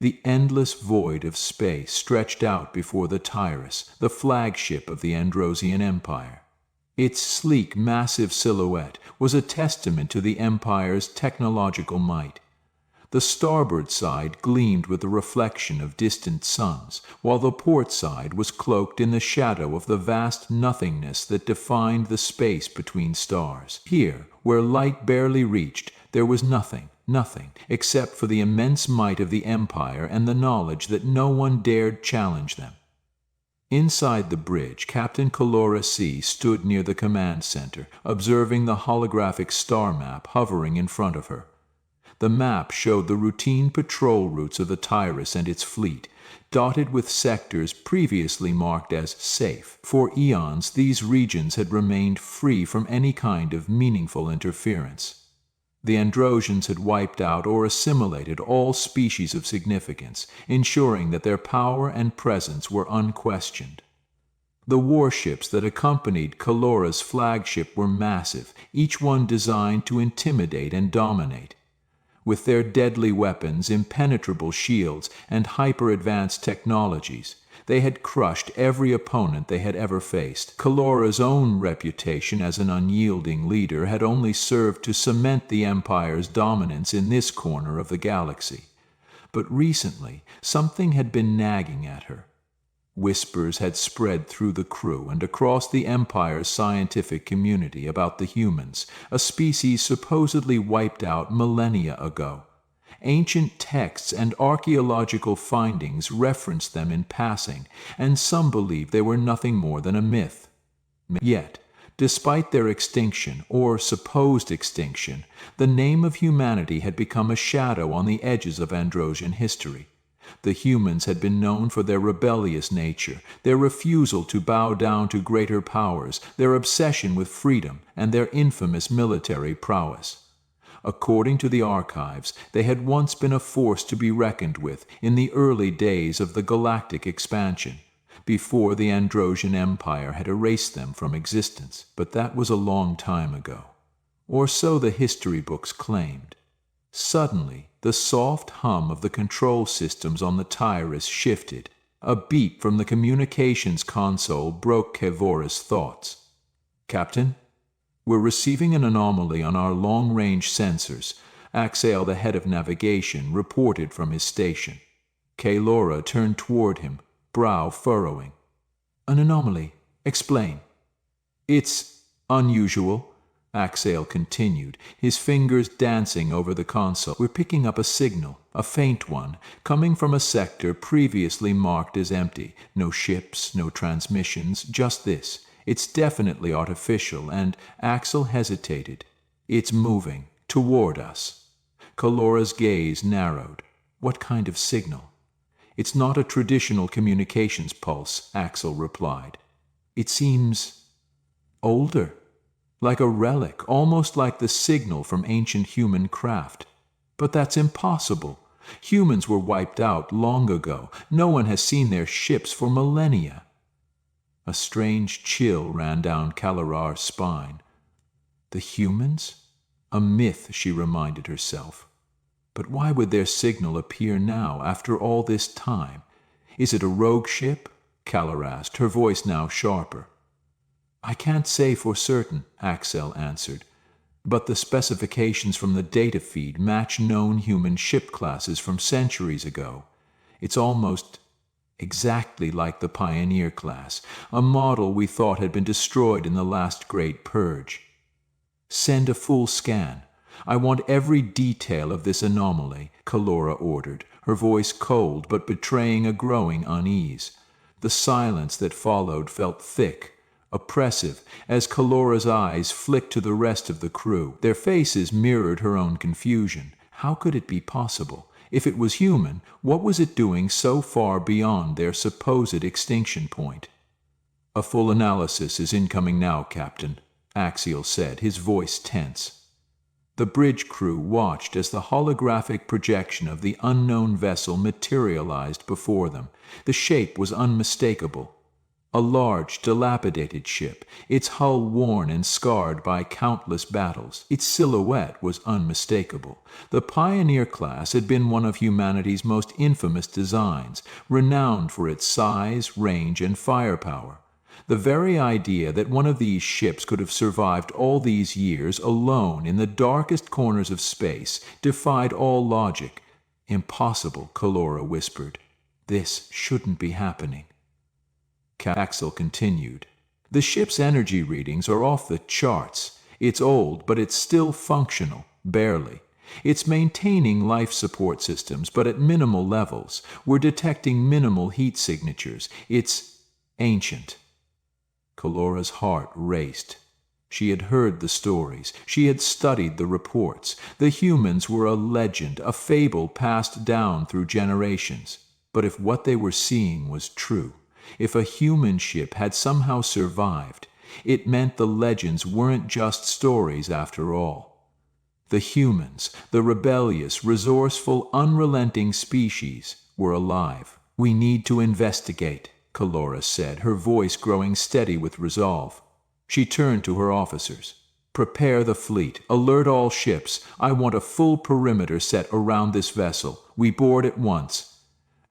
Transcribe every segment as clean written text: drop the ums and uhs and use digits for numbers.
The endless void of space stretched out before the Tyrus, the flagship of the Androsian Empire. Its sleek, massive silhouette was a testament to the Empire's technological might. The starboard side gleamed with the reflection of distant suns, while the port side was cloaked in the shadow of the vast nothingness that defined the space between stars. Here, where light barely reached, there was nothing, except for the immense might of the Empire and the knowledge that no one dared challenge them. Inside the bridge, Captain Calora C. stood near the command center, observing the holographic star map hovering in front of her. The map showed the routine patrol routes of the Tyrus and its fleet, dotted with sectors previously marked as safe. For eons, these regions had remained free from any kind of meaningful interference. The Androsians had wiped out or assimilated all species of significance, ensuring that their power and presence were unquestioned. The warships that accompanied Calora's flagship were massive, each one designed to intimidate and dominate. With their deadly weapons, impenetrable shields, and hyper-advanced technologies, they had crushed every opponent they had ever faced. Calora's own reputation as an unyielding leader had only served to cement the Empire's dominance in this corner of the galaxy. But recently, something had been nagging at her. Whispers had spread through the crew and across the Empire's scientific community about the humans, a species supposedly wiped out millennia ago. Ancient texts and archaeological findings referenced them in passing, and some believed they were nothing more than a myth. Yet, despite their extinction, or supposed extinction, the name of humanity had become a shadow on the edges of Androsian history. The humans had been known for their rebellious nature, their refusal to bow down to greater powers, their obsession with freedom, and their infamous military prowess. According to the archives, they had once been a force to be reckoned with in the early days of the galactic expansion, before the Androsian Empire had erased them from existence. But that was a long time ago. Or so the history books claimed. Suddenly, the soft hum of the control systems on the Tyrus shifted. A beep from the communications console broke Kevora's thoughts. "Captain? We're receiving an anomaly on our long-range sensors," Axel, the head of navigation, reported from his station. Kalora turned toward him, brow furrowing. "An anomaly? Explain." "It's unusual," Axel continued, his fingers dancing over the console. "We're picking up a signal, a faint one, coming from a sector previously marked as empty. No ships, no transmissions, just this. It's definitely artificial, and—" Axel hesitated. "It's moving, toward us." Calora's gaze narrowed. "What kind of signal?" "It's not a traditional communications pulse," Axel replied. "It seems older. Like a relic, almost like the signal from ancient human craft. But that's impossible. Humans were wiped out long ago. No one has seen their ships for millennia." A strange chill ran down Kalorar's spine. The humans? A myth, she reminded herself. But why would their signal appear now, after all this time? "Is it a rogue ship?" Kalor asked, her voice now sharper. "I can't say for certain," Axel answered, "but the specifications from the data feed match known human ship classes from centuries ago. It's almost exactly like the Pioneer class, a model we thought had been destroyed in the last great purge." "Send a full scan. I want every detail of this anomaly," Kalora ordered, her voice cold but betraying a growing unease. The silence that followed felt thick, oppressive, as Kalora's eyes flicked to the rest of the crew. Their faces mirrored her own confusion. How could it be possible? If it was human, what was it doing so far beyond their supposed extinction point? "A full analysis is incoming now, Captain," Axial said, his voice tense. The bridge crew watched as the holographic projection of the unknown vessel materialized before them. The shape was unmistakable. A large, dilapidated ship, its hull worn and scarred by countless battles. Its silhouette was unmistakable. The Pioneer class had been one of humanity's most infamous designs, renowned for its size, range, and firepower. The very idea that one of these ships could have survived all these years alone in the darkest corners of space defied all logic. Impossible, Calora whispered. This shouldn't be happening. Jaxon continued. The ship's energy readings are off the charts. It's old, but it's still functional, barely. It's maintaining life support systems, but at minimal levels. We're detecting minimal heat signatures. It's ancient. Calora's heart raced. She had heard the stories. She had studied the reports. The humans were a legend, a fable passed down through generations. But if what they were seeing was true, if a human ship had somehow survived, it meant the legends weren't just stories after all. The humans, the rebellious, resourceful, unrelenting species, were alive. We need to investigate, Calora said, her voice growing steady with resolve. She turned to her officers. Prepare the fleet. Alert all ships. I want a full perimeter set around this vessel. We board at once.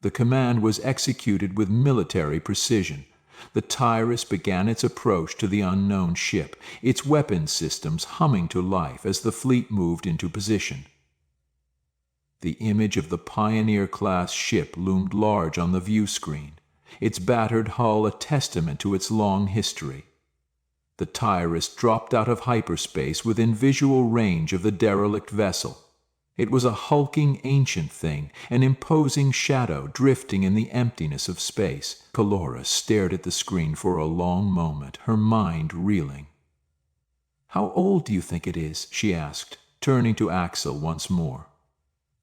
The command was executed with military precision. The Tyrus began its approach to the unknown ship, its weapons systems humming to life as the fleet moved into position. The image of the Pioneer-class ship loomed large on the view screen, its battered hull a testament to its long history. The Tyrus dropped out of hyperspace within visual range of the derelict vessel. It was a hulking ancient thing, an imposing shadow drifting in the emptiness of space. Calora stared at the screen for a long moment, her mind reeling. "How old do you think it is?" she asked, turning to Axel once more.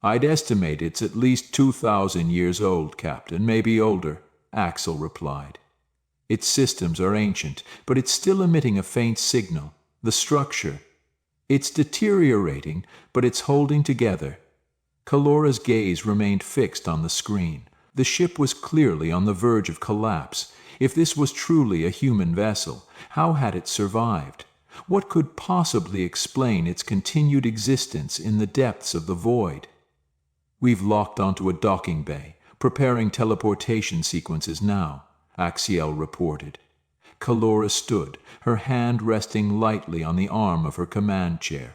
"I'd estimate it's at least 2,000 years old, Captain, maybe older," Axel replied. "Its systems are ancient, but it's still emitting a faint signal. The structure, it's deteriorating, but it's holding together." Calora's gaze remained fixed on the screen. The ship was clearly on the verge of collapse. If this was truly a human vessel, how had it survived? What could possibly explain its continued existence in the depths of the void? "We've locked onto a docking bay, preparing teleportation sequences now," Axiel reported. Calora stood, her hand resting lightly on the arm of her command chair.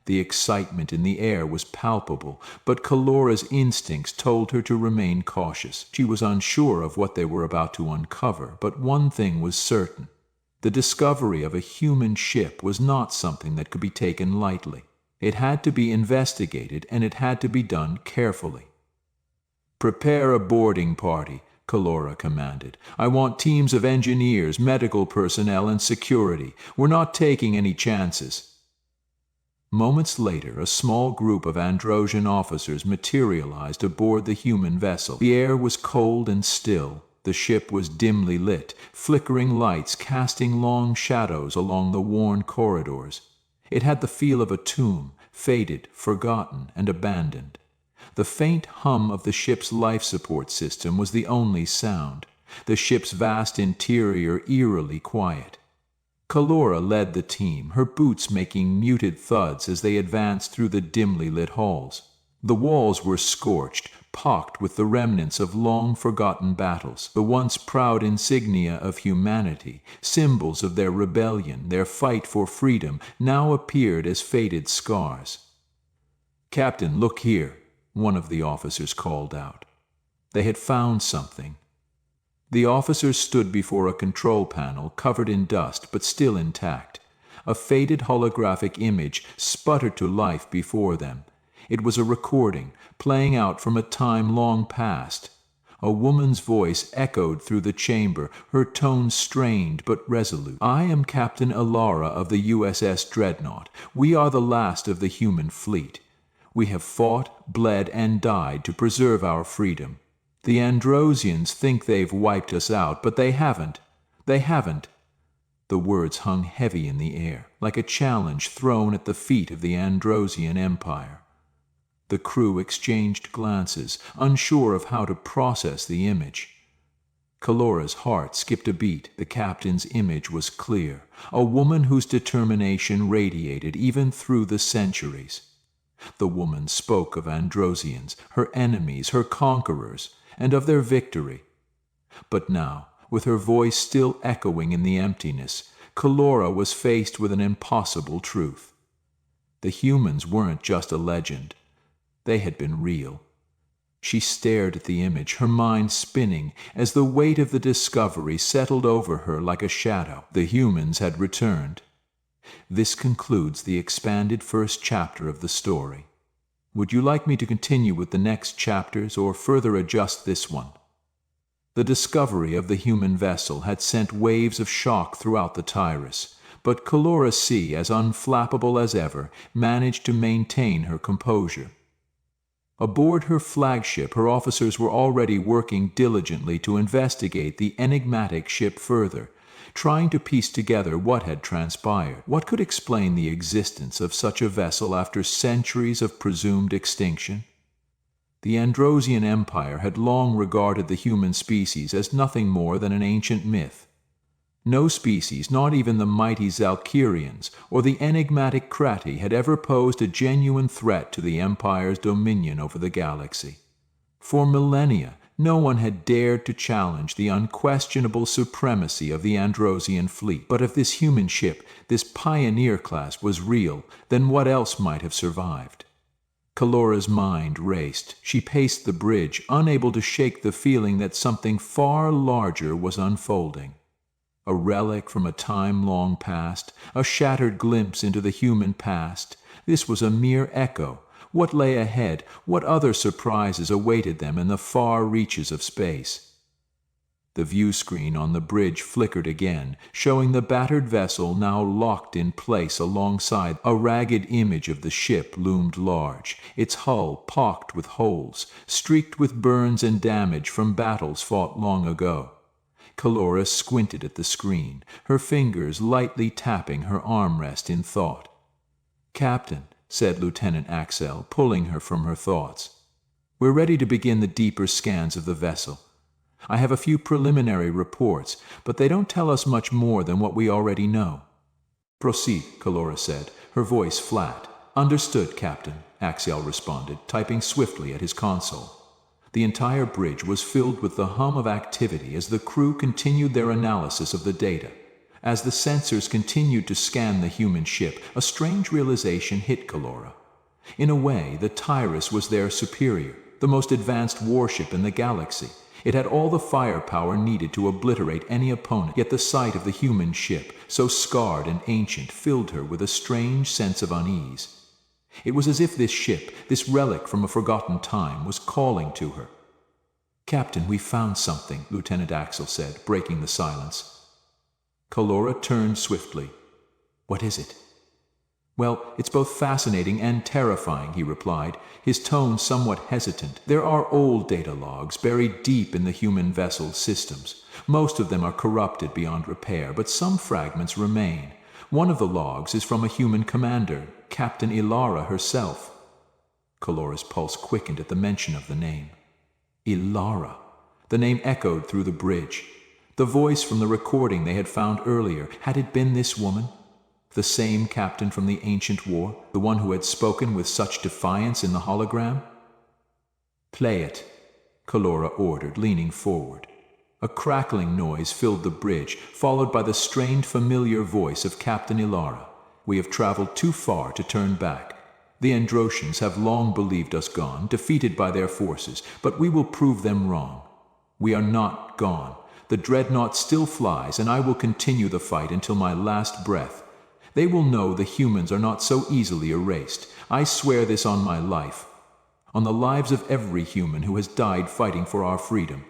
The excitement in the air was palpable, but Calora's instincts told her to remain cautious. She was unsure of what they were about to uncover, but one thing was certain. The discovery of a human ship was not something that could be taken lightly. It had to be investigated, and it had to be done carefully. "Prepare a boarding party," Calora commanded. "I want teams of engineers, medical personnel, and security. We're not taking any chances." Moments later, a small group of Androsian officers materialized aboard the human vessel. The air was cold and still. The ship was dimly lit, flickering lights casting long shadows along the worn corridors. It had the feel of a tomb, faded, forgotten, and abandoned. The faint hum of the ship's life support system was the only sound, the ship's vast interior eerily quiet. Calora led the team, her boots making muted thuds as they advanced through the dimly lit halls. The walls were scorched, pocked with the remnants of long-forgotten battles, the once proud insignia of humanity, symbols of their rebellion, their fight for freedom, now appeared as faded scars. "Captain, look here," one of the officers called out. They had found something. The officers stood before a control panel covered in dust but still intact. A faded holographic image sputtered to life before them. It was a recording, playing out from a time long past. A woman's voice echoed through the chamber, her tone strained but resolute. "I am Captain Alara of the USS Dreadnought. We are the last of the human fleet. We have fought, bled, and died to preserve our freedom. The Androsians think they've wiped us out, but they haven't. They haven't." The words hung heavy in the air, like a challenge thrown at the feet of the Androsian Empire. The crew exchanged glances, unsure of how to process the image. Calora's heart skipped a beat. The captain's image was clear, a woman whose determination radiated even through the centuries. The woman spoke of Androsians, her enemies, her conquerors, and of their victory. But now, with her voice still echoing in the emptiness, Calora was faced with an impossible truth. The humans weren't just a legend. They had been real. She stared at the image, her mind spinning, as the weight of the discovery settled over her like a shadow. The humans had returned. This concludes the expanded first chapter of the story. Would you like me to continue with the next chapters or further adjust this one? The discovery of the human vessel had sent waves of shock throughout the Tyrus, but Calora C, as unflappable as ever, managed to maintain her composure. Aboard her flagship, her officers were already working diligently to investigate the enigmatic ship further, trying to piece together what had transpired. What could explain the existence of such a vessel after centuries of presumed extinction? The Androsian Empire had long regarded the human species as nothing more than an ancient myth. No species, not even the mighty Zalkirians or the enigmatic Krati, had ever posed a genuine threat to the Empire's dominion over the galaxy. For millennia, no one had dared to challenge the unquestionable supremacy of the Androsian fleet. But if this human ship, this pioneer class, was real, then what else might have survived? Calora's mind raced. She paced the bridge, unable to shake the feeling that something far larger was unfolding. A relic from a time long past, a shattered glimpse into the human past. This was a mere echo. What lay ahead? What other surprises awaited them in the far reaches of space? The view screen on the bridge flickered again, showing the battered vessel now locked in place alongside. A ragged image of the ship loomed large, its hull pocked with holes, streaked with burns and damage from battles fought long ago. Calora squinted at the screen, her fingers lightly tapping her armrest in thought. "Captain," said Lieutenant Axel, pulling her from her thoughts, "we're ready to begin the deeper scans of the vessel. I have a few preliminary reports, but they don't tell us much more than what we already know." "Proceed," Calora said, her voice flat. "Understood, Captain," Axel responded, typing swiftly at his console. The entire bridge was filled with the hum of activity as the crew continued their analysis of the data. As the sensors continued to scan the human ship, a strange realization hit Calora. In a way, the Tyrus was their superior, the most advanced warship in the galaxy. It had all the firepower needed to obliterate any opponent, yet the sight of the human ship, so scarred and ancient, filled her with a strange sense of unease. It was as if this ship, this relic from a forgotten time, was calling to her. "Captain, we found something," Lieutenant Axel said, breaking the silence. Calora turned swiftly. "What is it?" "Well, it's both fascinating and terrifying," he replied, his tone somewhat hesitant. "There are old data logs buried deep in the human vessel's systems. Most of them are corrupted beyond repair, but some fragments remain. One of the logs is from a human commander, Captain Ilara herself." Calora's pulse quickened at the mention of the name. Ilara. The name echoed through the bridge. The voice from the recording they had found earlier, had it been this woman? The same captain from the ancient war, the one who had spoken with such defiance in the hologram? "Play it," Calora ordered, leaning forward. A crackling noise filled the bridge, followed by the strained familiar voice of Captain Ilara. "We have traveled too far to turn back. The Androsians have long believed us gone, defeated by their forces, but we will prove them wrong. We are not gone. The dreadnought still flies, and I will continue the fight until my last breath. They will know the humans are not so easily erased. I swear this on my life. On the lives of every human who has died fighting for our freedom."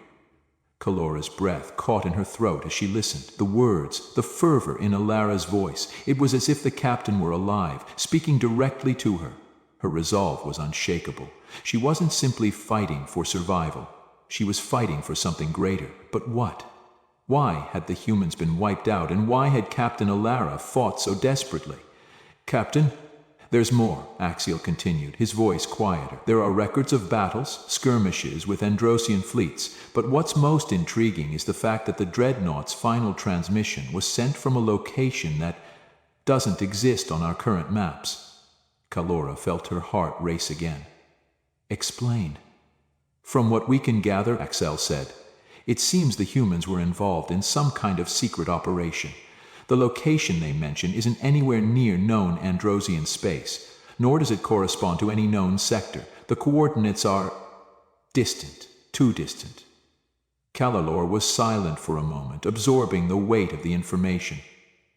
Calora's breath caught in her throat as she listened. The words, the fervor in Ilara's voice. It was as if the captain were alive, speaking directly to her. Her resolve was unshakable. She wasn't simply fighting for survival. She was fighting for something greater. But what? Why had the humans been wiped out, and why had Captain Ilara fought so desperately? "Captain?" There's more, Axial continued, his voice quieter. There are records of battles, skirmishes with Androsian fleets, but what's most intriguing is the fact that the Dreadnought's final transmission was sent from a location that doesn't exist on our current maps. Kalora felt her heart race again. Explain. From what we can gather, Axel said, it seems the humans were involved in some kind of secret operation. The location they mention isn't anywhere near known Androsian space, nor does it correspond to any known sector. The coordinates are distant, too distant. Kalalor was silent for a moment, absorbing the weight of the information.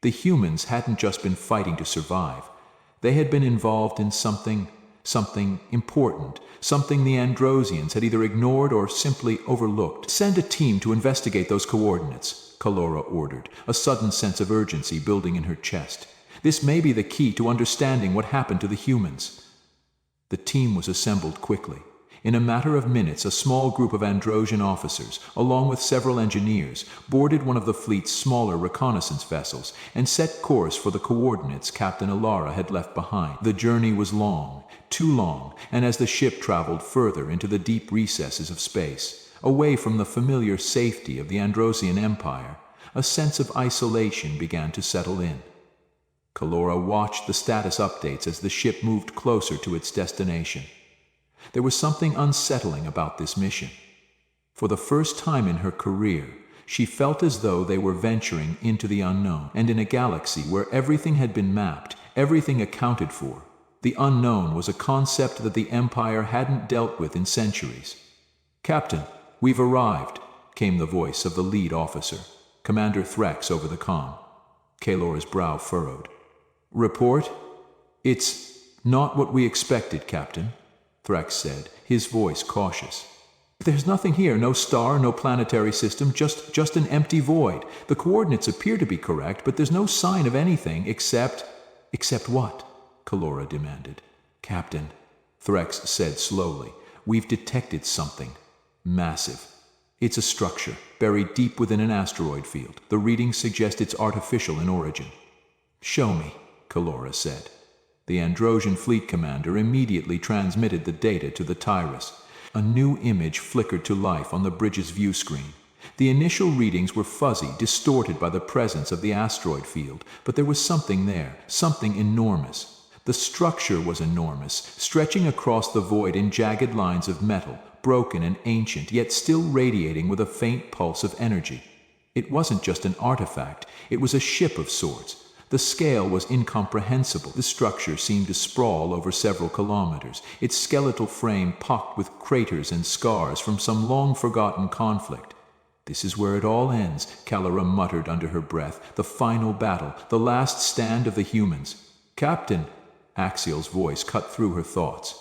The humans hadn't just been fighting to survive. They had been involved in something important, something the Androsians had either ignored or simply overlooked. Send a team to investigate those coordinates, Kalora ordered, a sudden sense of urgency building in her chest. This may be the key to understanding what happened to the humans. The team was assembled quickly. In a matter of minutes, a small group of Androsian officers, along with several engineers, boarded one of the fleet's smaller reconnaissance vessels and set course for the coordinates Captain Alara had left behind. The journey was long, too long, and as the ship traveled further into the deep recesses of space, away from the familiar safety of the Androsian Empire, a sense of isolation began to settle in. Kalora watched the status updates as the ship moved closer to its destination. There was something unsettling about this mission. For the first time in her career, she felt as though they were venturing into the unknown, and in a galaxy where everything had been mapped, everything accounted for. The unknown was a concept that the Empire hadn't dealt with in centuries. "Captain, we've arrived," came the voice of the lead officer, Commander Threx over the comm. Kalora's brow furrowed. "Report? It's not what we expected, Captain," Threx said, his voice cautious. "There's nothing here, no star, no planetary system, just an empty void. The coordinates appear to be correct, but there's no sign of anything except..." "Except what?" Kalora demanded. "Captain," Threx said slowly, "we've detected something massive. It's a structure, buried deep within an asteroid field. The readings suggest it's artificial in origin." "Show me," Kalora said. The Androsian fleet commander immediately transmitted the data to the Tyrus. A new image flickered to life on the bridge's view screen. The initial readings were fuzzy, distorted by the presence of the asteroid field, but there was something there, something enormous. The structure was enormous, stretching across the void in jagged lines of metal, broken and ancient, yet still radiating with a faint pulse of energy. It wasn't just an artifact, it was a ship of sorts. The scale was incomprehensible. The structure seemed to sprawl over several kilometers, its skeletal frame pocked with craters and scars from some long-forgotten conflict. "This is where it all ends," Kalora muttered under her breath. "The final battle, the last stand of the humans." "Captain," Axial's voice cut through her thoughts.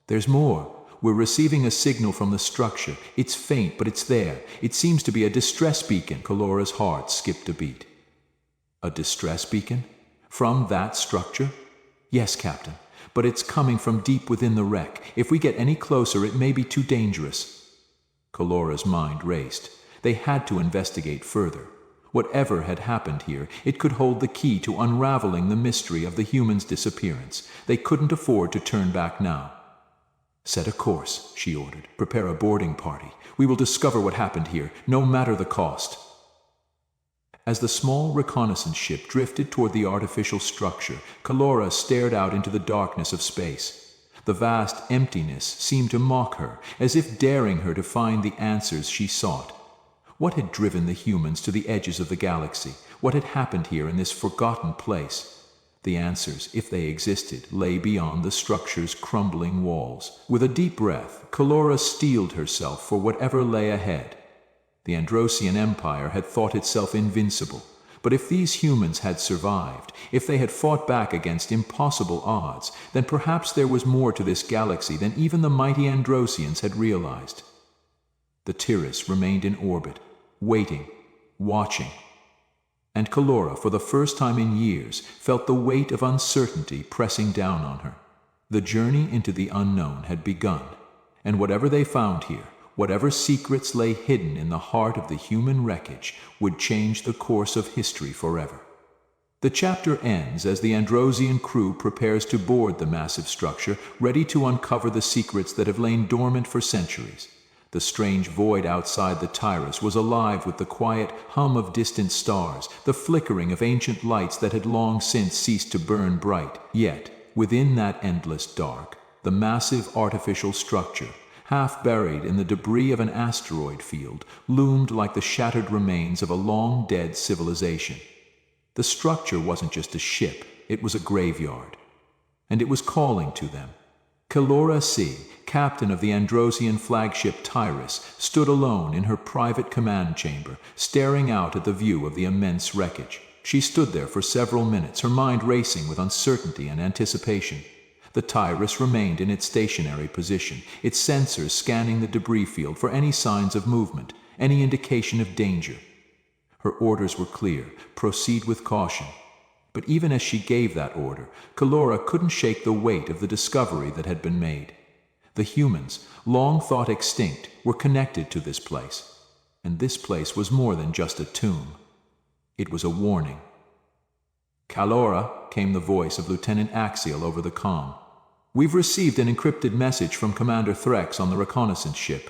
"There's more. We're receiving a signal from the structure. It's faint, but it's there. It seems to be a distress beacon." Kalora's heart skipped a beat. "A distress beacon? From that structure?" "Yes, Captain, but it's coming from deep within the wreck. If we get any closer, it may be too dangerous." Kalora's mind raced. They had to investigate further. Whatever had happened here, it could hold the key to unraveling the mystery of the humans' disappearance. They couldn't afford to turn back now. "Set a course," she ordered. "Prepare a boarding party. We will discover what happened here, no matter the cost." As the small reconnaissance ship drifted toward the artificial structure, Kalora stared out into the darkness of space. The vast emptiness seemed to mock her, as if daring her to find the answers she sought. What had driven the humans to the edges of the galaxy? What had happened here in this forgotten place? The answers, if they existed, lay beyond the structure's crumbling walls. With a deep breath, Kalora steeled herself for whatever lay ahead. The Androsian Empire had thought itself invincible, but if these humans had survived, if they had fought back against impossible odds, then perhaps there was more to this galaxy than even the mighty Androsians had realized. The Tyrus remained in orbit, waiting, watching. And Kalora, for the first time in years, felt the weight of uncertainty pressing down on her. The journey into the unknown had begun, and whatever they found here, whatever secrets lay hidden in the heart of the human wreckage, would change the course of history forever. The chapter ends as the Androsian crew prepares to board the massive structure, ready to uncover the secrets that have lain dormant for centuries. The strange void outside the Tyrus was alive with the quiet hum of distant stars, the flickering of ancient lights that had long since ceased to burn bright. Yet, within that endless dark, the massive artificial structure, half buried in the debris of an asteroid field, loomed like the shattered remains of a long-dead civilization. The structure wasn't just a ship, it was a graveyard. And it was calling to them. Calora C., captain of the Androsian flagship Tyrus, stood alone in her private command chamber, staring out at the view of the immense wreckage. She stood there for several minutes, her mind racing with uncertainty and anticipation. The Tyrus remained in its stationary position, its sensors scanning the debris field for any signs of movement, any indication of danger. Her orders were clear: proceed with caution. But even as she gave that order, Calora couldn't shake the weight of the discovery that had been made. The humans, long thought extinct, were connected to this place. And this place was more than just a tomb. It was a warning. "Calora," came the voice of Lieutenant Axial over the comm. "We've received an encrypted message from Commander Threx on the reconnaissance ship.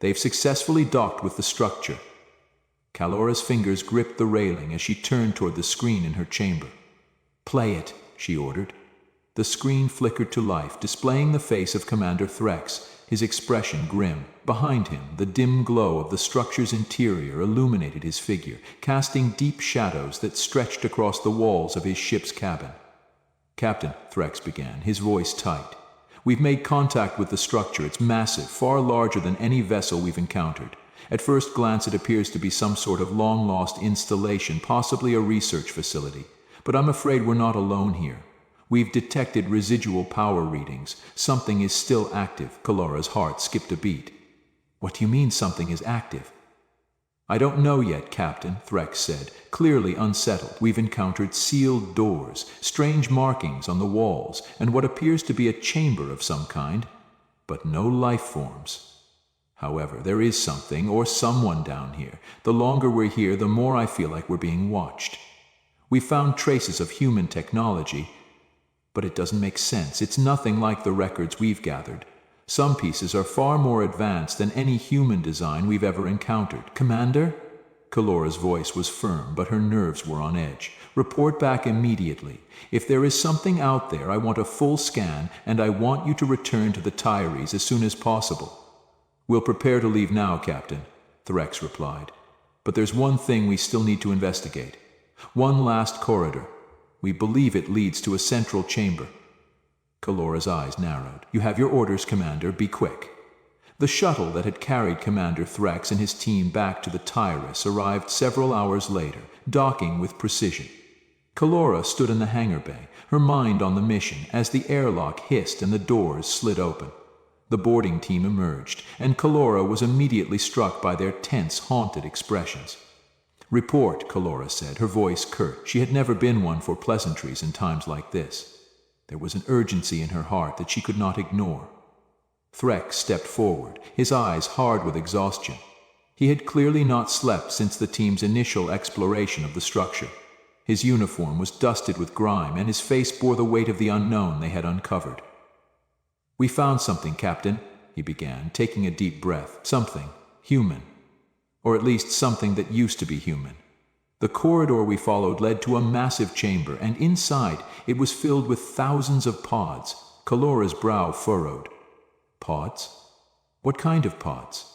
They've successfully docked with the structure." Calora's fingers gripped the railing as she turned toward the screen in her chamber. "Play it," she ordered. The screen flickered to life, displaying the face of Commander Threx, his expression grim. Behind him, the dim glow of the structure's interior illuminated his figure, casting deep shadows that stretched across the walls of his ship's cabin. "Captain," Threx began, his voice tight, "we've made contact with the structure. It's massive, far larger than any vessel we've encountered. At first glance, it appears to be some sort of long-lost installation, possibly a research facility. But I'm afraid we're not alone here. We've detected residual power readings. Something is still active." Calora's heart skipped a beat. "What do you mean something is active?" "I don't know yet, Captain," Threx said, clearly unsettled. "We've encountered sealed doors, strange markings on the walls, and what appears to be a chamber of some kind, but no life forms. However, there is something or someone down here. The longer we're here, the more I feel like we're being watched. We found traces of human technology, but it doesn't make sense. It's nothing like the records we've gathered. Some pieces are far more advanced than any human design we've ever encountered." "Commander?" Calora's voice was firm, but her nerves were on edge. "Report back immediately. If there is something out there, I want a full scan, and I want you to return to the Tyres as soon as possible." "We'll prepare to leave now, Captain," Threx replied. "But there's one thing we still need to investigate. One last corridor. We believe it leads to a central chamber." Calora's eyes narrowed. "You have your orders, Commander. Be quick." The shuttle that had carried Commander Threx and his team back to the Tyrus arrived several hours later, docking with precision. Calora stood in the hangar bay, her mind on the mission, as the airlock hissed and the doors slid open. The boarding team emerged, and Calora was immediately struck by their tense, haunted expressions. "Report," Calora said, her voice curt. She had never been one for pleasantries in times like this. There was an urgency in her heart that she could not ignore. Threx stepped forward, his eyes hard with exhaustion. He had clearly not slept since the team's initial exploration of the structure. His uniform was dusted with grime, and his face bore the weight of the unknown they had uncovered. "We found something, Captain," he began, taking a deep breath. "Something human. Or at least something that used to be human." The corridor we followed led to a massive chamber, and inside it was filled with thousands of pods. Calora's brow furrowed. "Pods? What kind of pods?"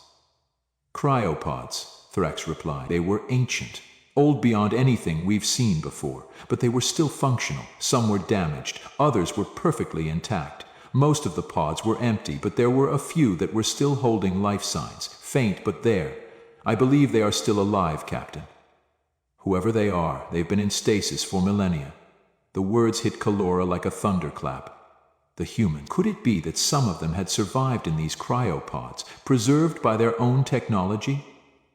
"Cryopods," Threx replied. "They were ancient, old beyond anything we've seen before, but they were still functional. Some were damaged, others were perfectly intact. Most of the pods were empty, but there were a few that were still holding life signs, faint but there. I believe they are still alive, Captain." "Whoever they are, they've been in stasis for millennia." The words hit Calora like a thunderclap. The human. Could it be that some of them had survived in these cryopods, preserved by their own technology?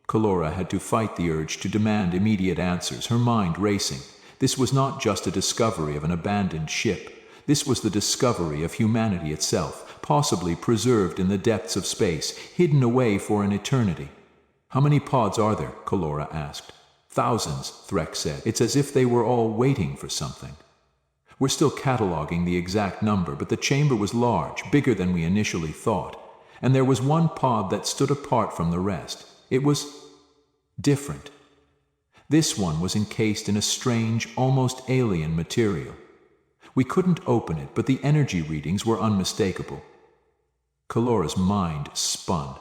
Calora had to fight the urge to demand immediate answers, her mind racing. This was not just a discovery of an abandoned ship. This was the discovery of humanity itself, possibly preserved in the depths of space, hidden away for an eternity. "How many pods are there?" Calora asked. Thousands, Threk said. It's as if they were all waiting for something. We're still cataloging the exact number, but the chamber was large, bigger than we initially thought, and there was one pod that stood apart from the rest. It was different. This one was encased in a strange, almost alien material. We couldn't open it, but the energy readings were unmistakable. Kalora's mind spun.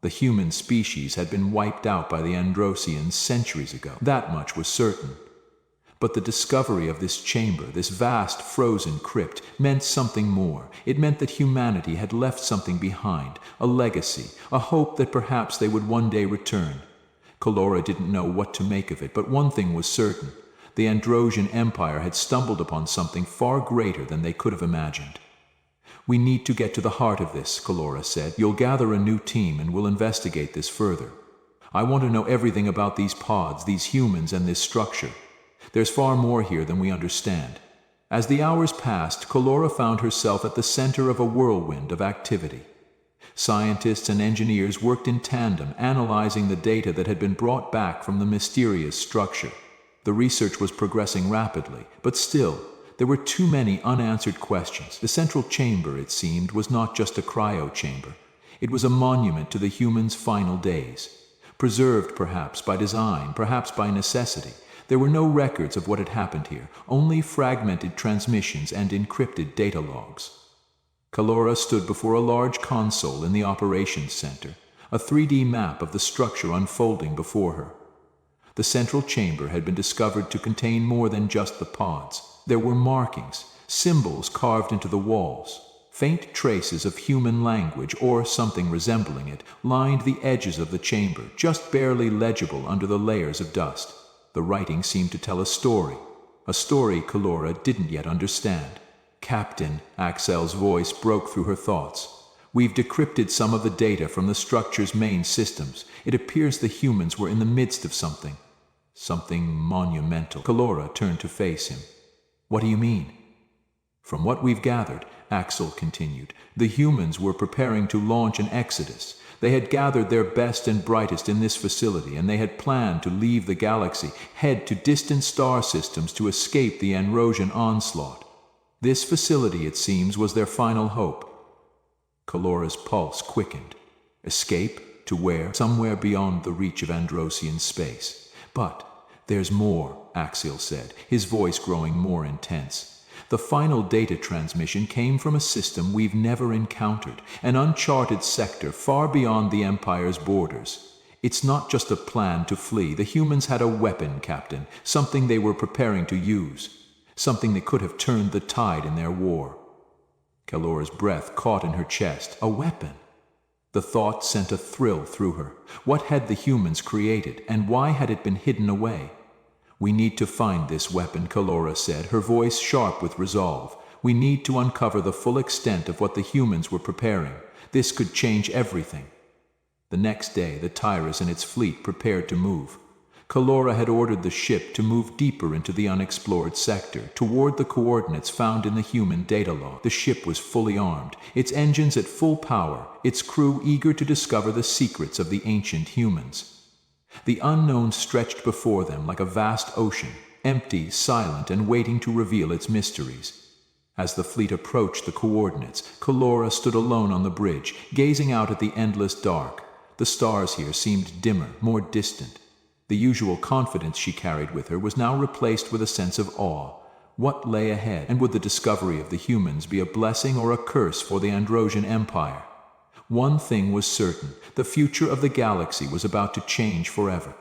The human species had been wiped out by the Androsians centuries ago. That much was certain. But the discovery of this chamber, this vast frozen crypt, meant something more. It meant that humanity had left something behind, a legacy, a hope that perhaps they would one day return. Kalora didn't know what to make of it, but one thing was certain. The Androsian Empire had stumbled upon something far greater than they could have imagined. We need to get to the heart of this, Kalora said. You'll gather a new team and we'll investigate this further. I want to know everything about these pods, these humans, and this structure. There's far more here than we understand. As the hours passed, Kalora found herself at the center of a whirlwind of activity. Scientists and engineers worked in tandem, analyzing the data that had been brought back from the mysterious structure. The research was progressing rapidly, but still, there were too many unanswered questions. The central chamber, it seemed, was not just a cryo chamber. It was a monument to the humans' final days. Preserved perhaps by design, perhaps by necessity. There were no records of what had happened here, only fragmented transmissions and encrypted data logs. Kalora stood before a large console in the operations center, a 3D map of the structure unfolding before her. The central chamber had been discovered to contain more than just the pods. There were markings, symbols carved into the walls. Faint traces of human language, or something resembling it, lined the edges of the chamber, just barely legible under the layers of dust. The writing seemed to tell a story Kalora didn't yet understand. Captain, Axel's voice broke through her thoughts. We've decrypted some of the data from the structure's main systems. It appears the humans were in the midst of something monumental. Kalora turned to face him. What do you mean? From what we've gathered, Axel continued, the humans were preparing to launch an exodus. They had gathered their best and brightest in this facility, and they had planned to leave the galaxy, head to distant star systems to escape the Androsian onslaught. This facility, it seems, was their final hope. Kalora's pulse quickened. Escape? To where? Somewhere beyond the reach of Androsian space. But there's more, Axel said, his voice growing more intense. The final data transmission came from a system we've never encountered, an uncharted sector far beyond the Empire's borders. It's not just a plan to flee. The humans had a weapon, Captain, something they were preparing to use, something that could have turned the tide in their war. Kalora's breath caught in her chest. A weapon? The thought sent a thrill through her. What had the humans created, and why had it been hidden away? We need to find this weapon, Kalora said, her voice sharp with resolve. We need to uncover the full extent of what the humans were preparing. This could change everything. The next day, the Tyrus and its fleet prepared to move. Kalora had ordered the ship to move deeper into the unexplored sector, toward the coordinates found in the human data log. The ship was fully armed, its engines at full power, its crew eager to discover the secrets of the ancient humans. The unknown stretched before them like a vast ocean, empty, silent, and waiting to reveal its mysteries. As the fleet approached the coordinates, Kalora stood alone on the bridge, gazing out at the endless dark. The stars here seemed dimmer, more distant. The usual confidence she carried with her was now replaced with a sense of awe. What lay ahead, and would the discovery of the humans be a blessing or a curse for the Androsian Empire? One thing was certain, the future of the galaxy was about to change forever.